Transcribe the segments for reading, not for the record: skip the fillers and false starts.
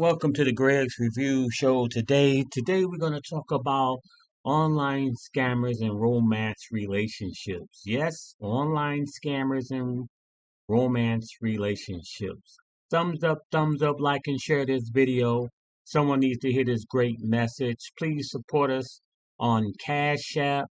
Welcome to the Greg's Review Show today. Today we're going to talk about online scammers and romance relationships. Yes, online scammers and romance relationships. Thumbs up, like and share this video. Someone needs to hear this great message. Please support us on Cash App.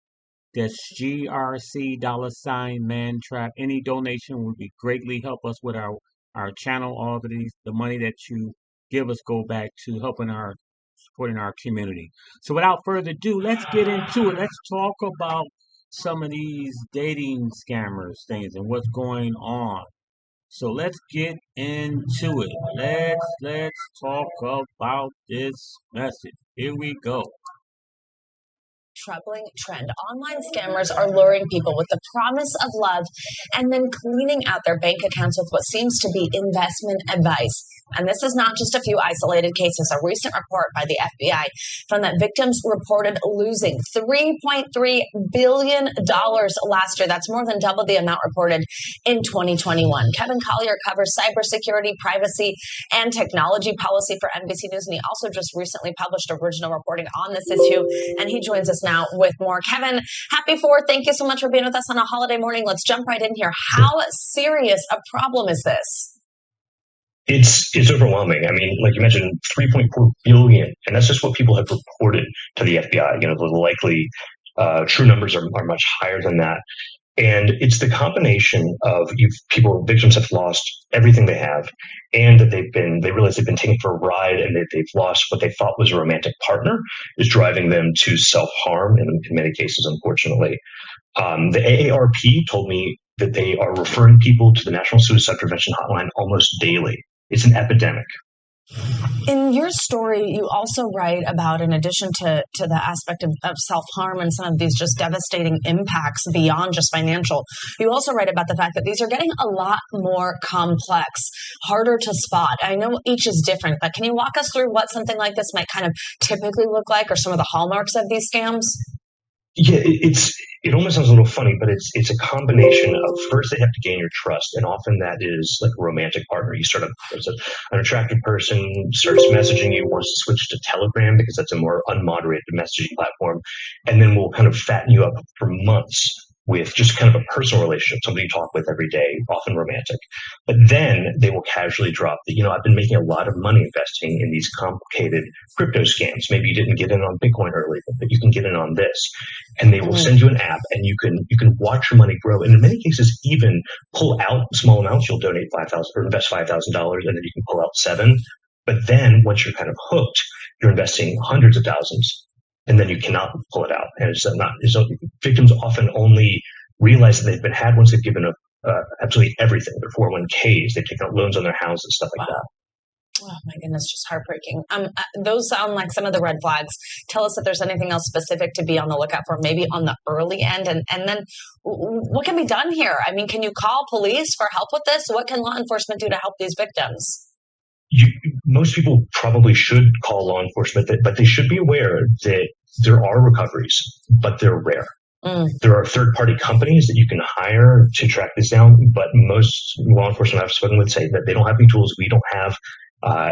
That's GRC $mantrap. Any donation would be greatly help us with our channel. All of the money that you give us go back to helping our supporting our community. So without further ado, let's get into it. Let's talk about some of these dating scammers things and what's going on. So let's get into it. Let's talk about this message. Here we go. Troubling trend. Online scammers are luring people with the promise of love and then cleaning out their bank accounts with what seems to be investment advice. And this is not just a few isolated cases. A recent report by the FBI found that victims reported losing $3.3 billion last year. That's more than double the amount reported in 2021. Kevin Collier covers cybersecurity, privacy, and technology policy for NBC News. And he also just recently published original reporting on this issue. And he joins us now with more. Kevin, happy 4th. Thank you so much for being with us on a holiday morning. Let's jump right in here. How serious a problem is this? It's overwhelming. I mean, like you mentioned, 3.4 billion, and that's just what people have reported to the FBI. You know, the likely true numbers are much higher than that. And it's the combination of victims have lost everything they have, and that they realize they've been taken for a ride, and that they've lost what they thought was a romantic partner is driving them to self-harm in many cases, unfortunately. The AARP told me that they are referring people to the National Suicide Prevention Hotline almost daily. It's an epidemic. In your story, you also write about, in addition to the aspect of self-harm and some of these just devastating impacts beyond just financial, you also write about the fact that these are getting a lot more complex, harder to spot. I know each is different, but can you walk us through what something like this might kind of typically look like, or some of the hallmarks of these scams? Yeah, it almost sounds a little funny, but it's a combination of, first they have to gain your trust, and often that is like a romantic partner. You start there's an attractive person starts messaging you, wants to switch to Telegram because that's a more unmoderated messaging platform, and then we'll kind of fatten you up for months with just kind of a personal relationship, somebody you talk with every day, often romantic. But then they will casually drop that, I've been making a lot of money investing in these complicated crypto scams. Maybe you didn't get in on Bitcoin early, but you can get in on this. And they will send you an app, and you can watch your money grow. And in many cases, even pull out small amounts. You'll donate $5,000 or invest $5,000, and then you can pull out $7,000. But then once you're kind of hooked, you're investing hundreds of thousands. And then you cannot pull it out. And victims often only realize that they've been had once they've given up absolutely everything, their 401ks, they've taken out loans on their houses, stuff like that. Oh my goodness, just heartbreaking. Those sound like some of the red flags. Tell us if there's anything else specific to be on the lookout for, maybe on the early end. And then what can be done here? I mean, can you call police for help with this? What can law enforcement do to help these victims? Most people probably should call law enforcement, but they should be aware that there are recoveries, but they're rare. There are third-party companies that you can hire to track this down, but most law enforcement I've spoken with say that they don't have any tools we don't have.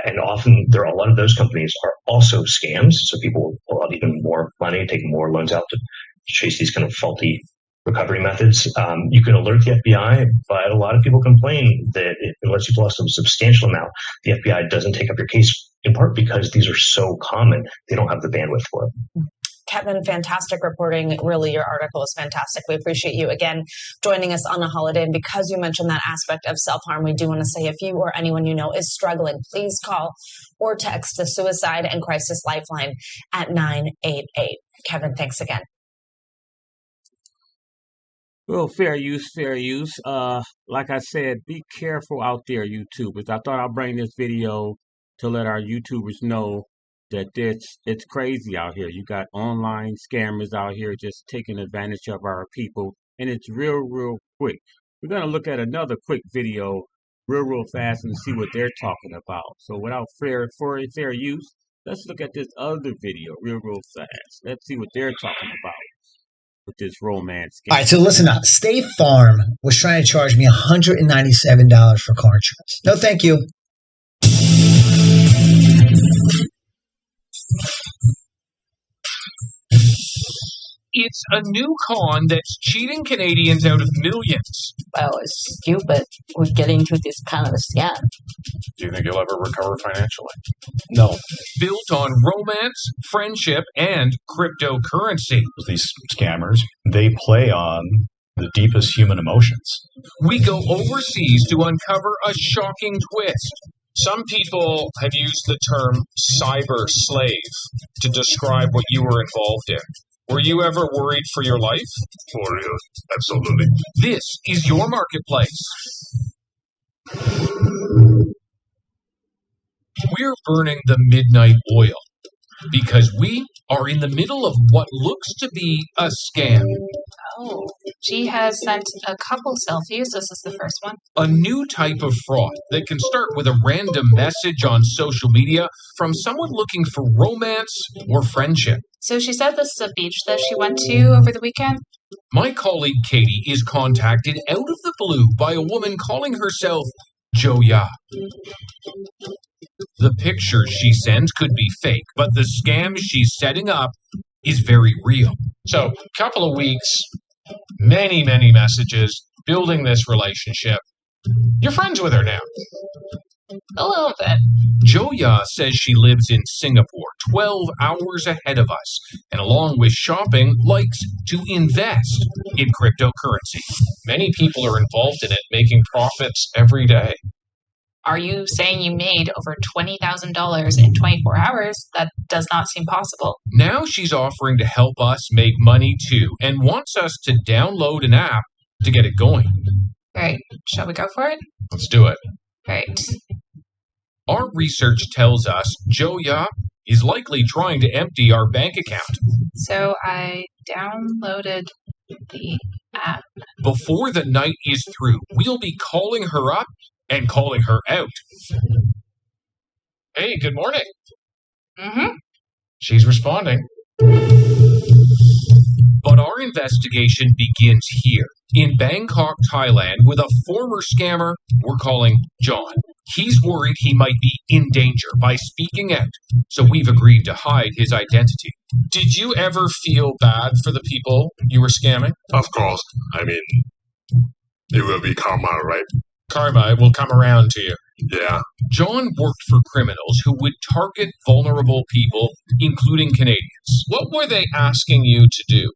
And often a lot of those companies are also scams. So people will pull out even more money, take more loans out to chase these kind of faulty recovery methods. You can alert the FBI, but a lot of people complain that unless you've lost a substantial amount, the FBI doesn't take up your case, in part because these are so common, they don't have the bandwidth for it. Kevin, fantastic reporting. Really, your article is fantastic. We appreciate you again joining us on a holiday. And because you mentioned that aspect of self-harm, we do want to say if you or anyone you know is struggling, please call or text the Suicide and Crisis Lifeline at 988. Kevin, thanks again. Well, fair use, fair use. Like I said, be careful out there, YouTubers. I thought I'd bring this video to let our YouTubers know that it's crazy out here. You got online scammers out here just taking advantage of our people, and it's real quick. We're going to look at another quick video real fast and see what they're talking about. So without fair use, let's look at this other video real fast. Let's see what they're talking about with this romance game. All right, so listen up. State Farm was trying to charge me $197 for car insurance. No, thank you. It's a new con that's cheating Canadians out of millions. Well, it's stupid. We get into this kind of a scam. Do you think you'll ever recover financially? No. Built on romance, friendship, and cryptocurrency. These scammers, they play on the deepest human emotions. We go overseas to uncover a shocking twist. Some people have used the term cyber slave to describe what you were involved in. Were you ever worried for your life? For real, absolutely. This is your marketplace. We're burning the midnight oil because we are in the middle of what looks to be a scam. Oh, she has sent a couple selfies. This is the first one. A new type of fraud that can start with a random message on social media from someone looking for romance or friendship. So she said this is a beach that she went to over the weekend. My colleague Katie is contacted out of the blue by a woman calling herself Joya. The pictures she sends could be fake, but the scam she's setting up is very real. So, couple of weeks, many messages, building this relationship. You're friends with her now. A little bit. Joya says she lives in Singapore, 12 hours ahead of us, and along with shopping, likes to invest in cryptocurrency. Many people are involved in it, making profits every day. Are you saying you made over $20,000 in 24 hours? That does not seem possible. Now she's offering to help us make money too, and wants us to download an app to get it going. Right. Shall we go for it? Let's do it. Right. Our research tells us Joya is likely trying to empty our bank account. So I downloaded the app. Before the night is through, we'll be calling her up and calling her out. Hey, good morning. Mm-hmm. She's responding. But our investigation begins here, in Bangkok, Thailand, with a former scammer we're calling John. He's worried he might be in danger by speaking out, so we've agreed to hide his identity. Did you ever feel bad for the people you were scamming? Of course. I mean, it will be karma, right? Karma will come around to you. Yeah. John worked for criminals who would target vulnerable people, including Canadians. What were they asking you to do?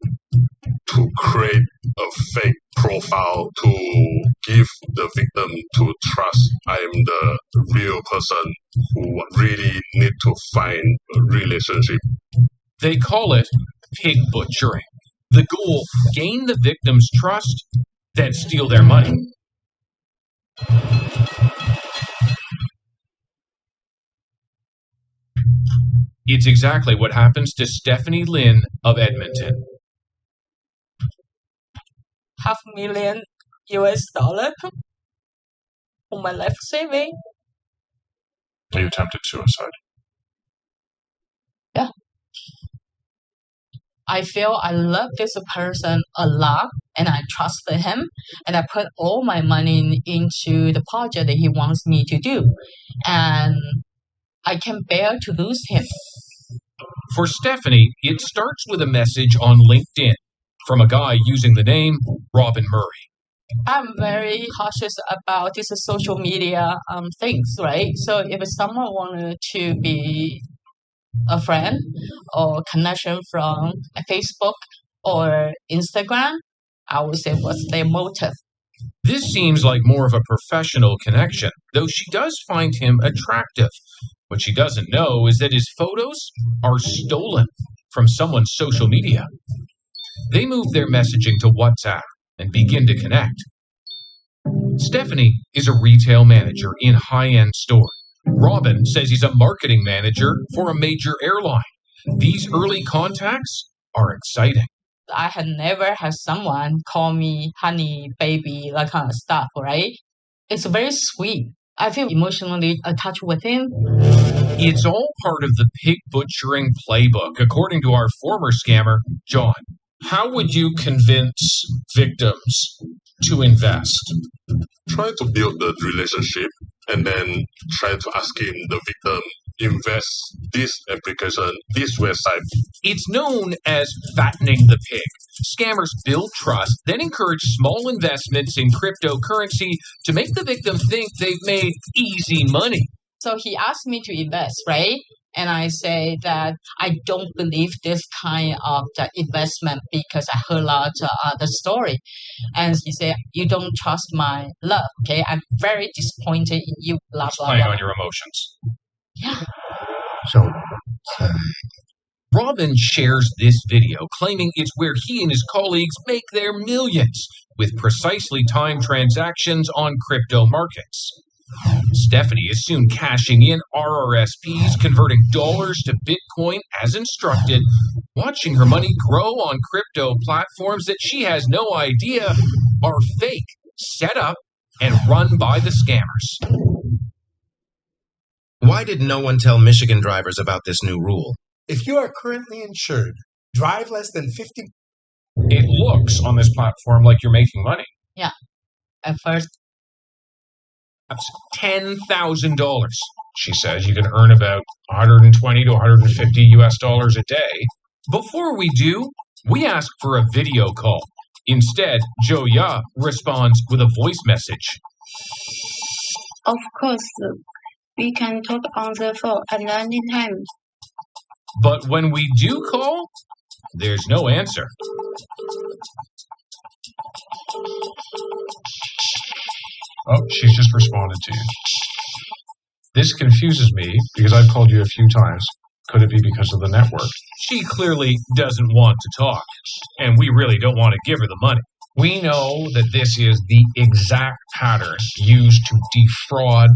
To create a fake profile to give the victim to trust I am the real person who really need to find a relationship. They call it pig butchering. The goal, gain the victim's trust, then steal their money. It's exactly what happens to Stephanie Lynn of Edmonton. $500,000 US on my life saving. You attempted suicide. Yeah. I feel I love this person a lot and I trusted him and I put all my money into the project that he wants me to do. And I can bear to lose him. For Stephanie, it starts with a message on LinkedIn from a guy using the name Robin Murray. I'm very cautious about these social media things, right? So if someone wanted to be a friend or connection from Facebook or Instagram, I would say what's their motive. This seems like more of a professional connection, though she does find him attractive. What she doesn't know is that his photos are stolen from someone's social media. They move their messaging to WhatsApp and begin to connect. Stephanie is a retail manager in a high-end store. Robin says he's a marketing manager for a major airline. These early contacts are exciting. I had never had someone call me honey, baby, that kind of stuff, right? It's very sweet. I feel emotionally attached with him. It's all part of the pig butchering playbook, according to our former scammer, John. How would you convince victims to invest? Try to build the relationship and then try to ask him, the victim, invest this application, this website. It's known as fattening the pig. Scammers build trust, then encourage small investments in cryptocurrency to make the victim think they've made easy money. So he asked me to invest, right? And I say that I don't believe this kind of the investment because I heard a lot the story. And he said, you don't trust my love, okay? I'm very disappointed in you, blah, Just blah, playing blah. on your emotions. Yeah. So Robin shares this video, claiming it's where he and his colleagues make their millions with precisely timed transactions on crypto markets. Stephanie is soon cashing in RRSPs, converting dollars to Bitcoin as instructed, watching her money grow on crypto platforms that she has no idea are fake, set up, and run by the scammers. Why did no one tell Michigan drivers about this new rule? If you are currently insured, drive less than 50. It looks on this platform like you're making money. Yeah. At first, That's $10,000. She says you can earn about 120 to 150 US dollars a day. Before we do, we ask for a video call. Instead, Joe Ya responds with a voice message. Of course, we can talk on the phone at any time. But when we do call, there's no answer. Oh, she's just responded to you. This confuses me because I've called you a few times. Could it be because of the network? She clearly doesn't want to talk, and we really don't want to give her the money. We know that this is the exact pattern used to defraud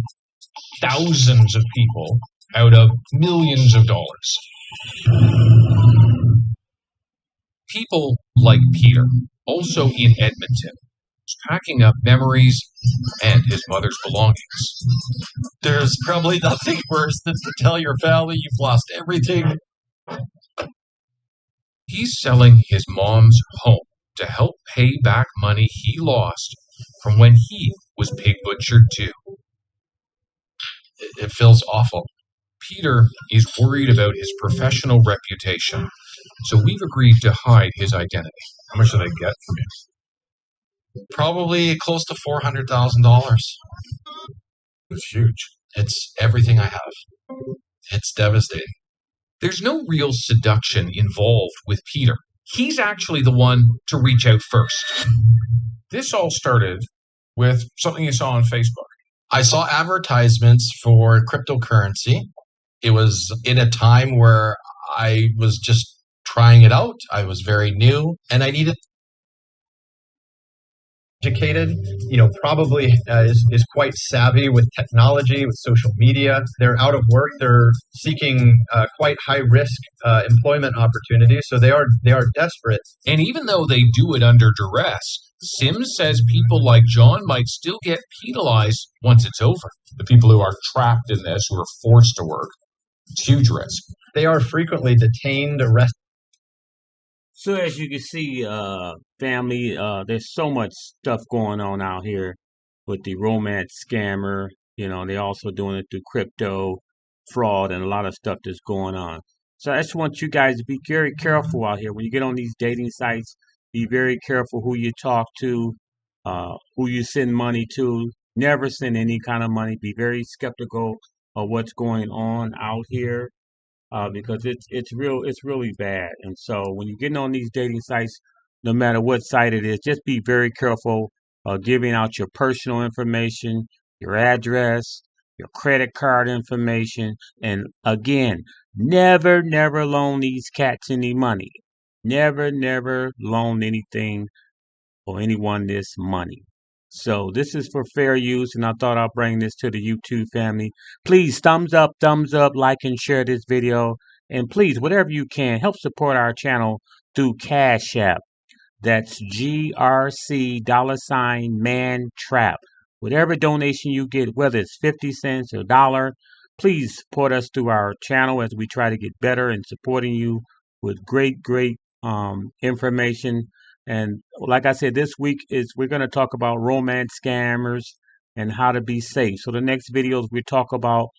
thousands of people out of millions of dollars. People like Peter, also in Edmonton, is packing up memories and his mother's belongings. There's probably nothing worse than to tell your family you've lost everything. He's selling his mom's home to help pay back money he lost from when he was pig butchered too. It feels awful. Peter is worried about his professional reputation, so we've agreed to hide his identity. How much did I get from you? Probably close to $400,000. It's huge. It's everything I have. It's devastating. There's no real seduction involved with Peter. He's actually the one to reach out first. This all started with something you saw on Facebook. I saw advertisements for cryptocurrency. It was in a time where I was just trying it out. I was very new and I needed educated, probably is quite savvy with technology, with social media. They're out of work. They're seeking quite high risk employment opportunities. So they are desperate. And even though they do it under duress, Sims says people like John might still get penalized once it's over. The people who are trapped in this, who are forced to work, it's huge risk. They are frequently detained, arrested. So as you can see, family, there's so much stuff going on out here with the romance scammer. They also doing it through crypto fraud and a lot of stuff that's going on. So I just want you guys to be very careful out here. When you get on these dating sites, be very careful who you talk to, who you send money to. Never send any kind of money. Be very skeptical of what's going on out here. Because it's really bad. And so when you're getting on these dating sites, no matter what site it is, just be very careful giving out your personal information, your address, your credit card information, and again, never loan these cats any money. Never loan anything or anyone this money. So this is for fair use, and I thought I'll bring this to the YouTube family. Please thumbs up, like and share this video. And please, whatever you can, help support our channel through Cash App. That's GRC $mantrap. Whatever donation you get, whether it's 50 cents or $1, please support us through our channel as we try to get better in supporting you with great information. And like I said, this week we're going to talk about romance scammers and how to be safe. So the next videos we talk about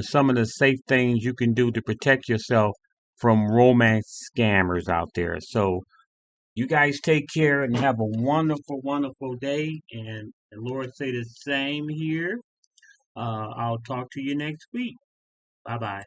some of the safe things you can do to protect yourself from romance scammers out there. So you guys take care and have a wonderful, wonderful day. And the Lord say the same here. I'll talk to you next week. Bye bye.